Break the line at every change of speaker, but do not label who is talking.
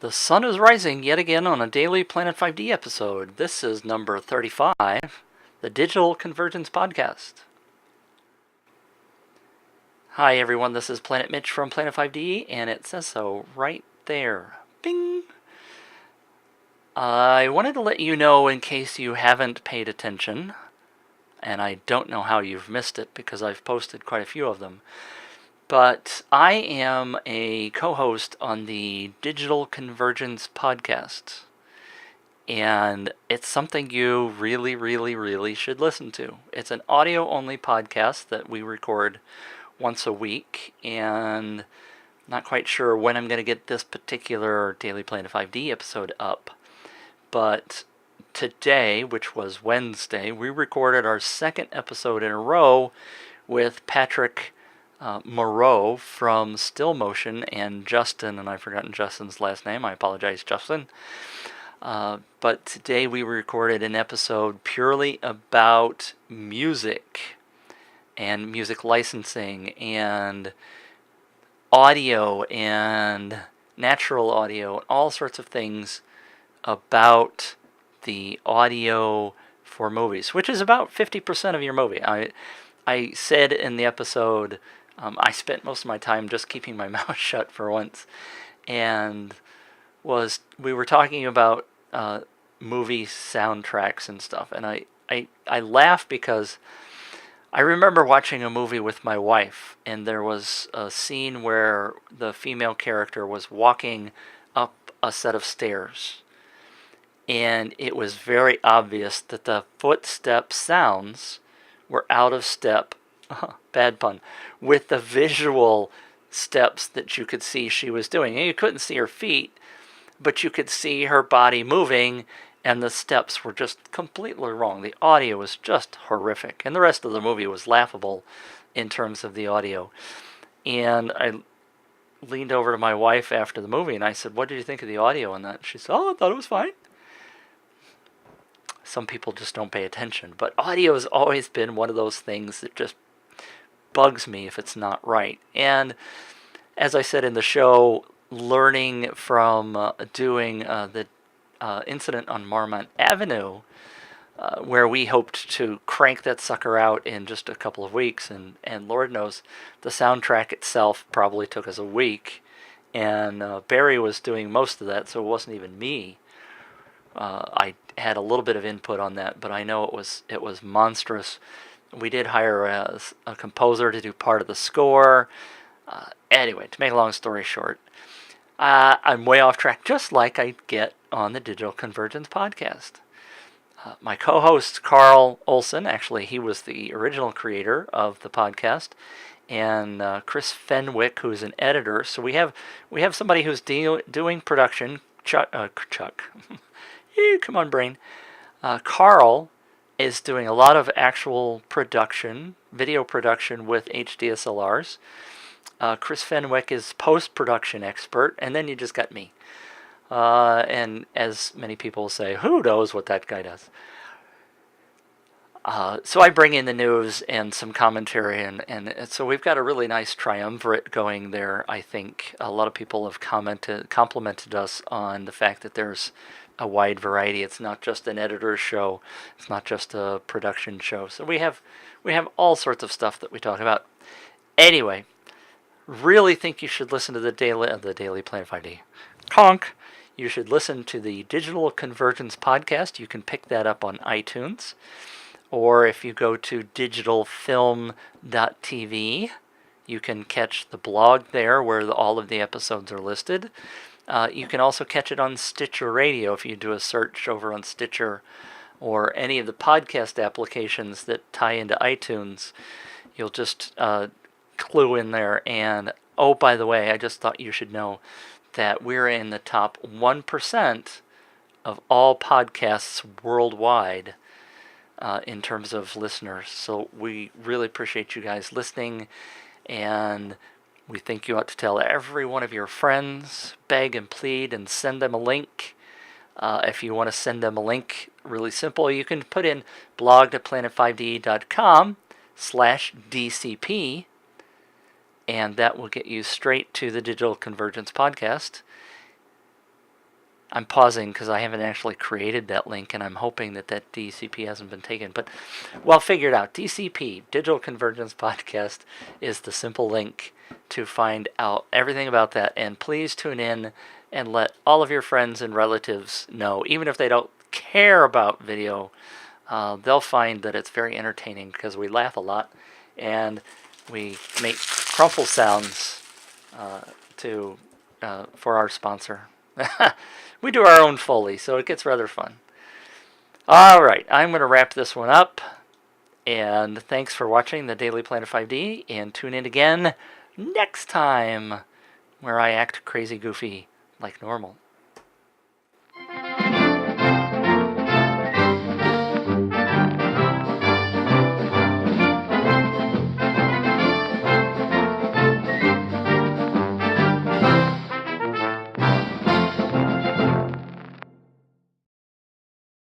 The sun is rising yet again on a daily Planet 5D episode. This is number 35, the Digital Convergence Podcast. Hi everyone, this is Planet Mitch from Planet 5D, and it says so right there. Bing! I wanted to let you know in case you haven't paid attention, and I don't know how you've missed it because I've posted quite a few of them. But I am a co-host on the Digital Convergence Podcast. And it's something you really should listen to. It's an audio-only podcast that we record once a week. And not quite sure when I'm going to get this particular Daily Planet 5D episode up. But today, which was Wednesday, we recorded our second episode in a row with Patrick Moreau from Still Motion and Justin, and I've forgotten Justin's last name. I apologize, Justin. But today we recorded an episode purely about music and music licensing and audio and natural audio and all sorts of things about the audio for movies, which is about 50% of your movie. I said in the episode, I spent most of my time just keeping my mouth shut for once, and we were talking about movie soundtracks and stuff, and I laugh because I remember watching a movie with my wife, and there was a scene where the female character was walking up a set of stairs, and it was very obvious that the footstep sounds were out of step, bad pun, with the visual steps that you could see she was doing. And you couldn't see her feet, but you could see her body moving, and the steps were just completely wrong. The audio was just horrific, and the rest of the movie was laughable in terms of the audio. And I leaned over to my wife after the movie, and I said, "What did you think of the audio on that?" She said, "Oh, I thought it was fine." Some people just don't pay attention, but audio has always been one of those things that just bugs me if it's not right. And as I said in the show, learning from doing the incident on Marmont Avenue, where we hoped to crank that sucker out in just a couple of weeks, and Lord knows the soundtrack itself probably took us a week, and Barry was doing most of that, so it wasn't even me. I had a little bit of input on that, but I know it was monstrous. We did hire a composer to do part of the score. Anyway, to make a long story short, I'm way off track, just like I get on the Digital Convergence Podcast. My co-host, Carl Olson, actually, he was the original creator of the podcast, and Chris Fenwick, who's an editor. So we have somebody who's doing production, Chuck. Come on, brain. Carl is doing a lot of actual production, video production with HDSLRs. Chris Fenwick is post-production expert, and then you just got me. And as many people say, who knows what that guy does? So I bring in the news and some commentary, and so we've got a really nice triumvirate going there. I think a lot of people have complimented us on the fact that there's a wide variety. It's not just an editor's show. It's not just a production show. So we have all sorts of stuff that we talk about. Anyway, really think you should listen to the Daily Planet 5D. Conk! You should listen to the Digital Convergence Podcast. You can pick that up on iTunes. Or if you go to digitalfilm.tv, you can catch the blog there where all of the episodes are listed. You can also catch it on Stitcher Radio if you do a search over on Stitcher or any of the podcast applications that tie into iTunes. You'll just clue in there. And, oh, by the way, I just thought you should know that we're in the top 1% of all podcasts worldwide in terms of listeners. So we really appreciate you guys listening, and we think you ought to tell every one of your friends, beg and plead, and send them a link. If you want to send them a link, really simple, you can put in blog.planet5d.com/DCP, and that will get you straight to the Digital Convergence Podcast. I'm pausing because I haven't actually created that link, and I'm hoping that that DCP hasn't been taken. But, well, figure it out. DCP, Digital Convergence Podcast, is the simple link to find out everything about that. And please tune in and let all of your friends and relatives know, even if they don't care about video, they'll find that it's very entertaining because we laugh a lot and we make crumple sounds for our sponsor. We do our own Foley, so it gets rather fun. All right, I'm going to wrap this one up. And thanks for watching the Daily Planet 5D. And tune in again next time where I act crazy goofy like normal.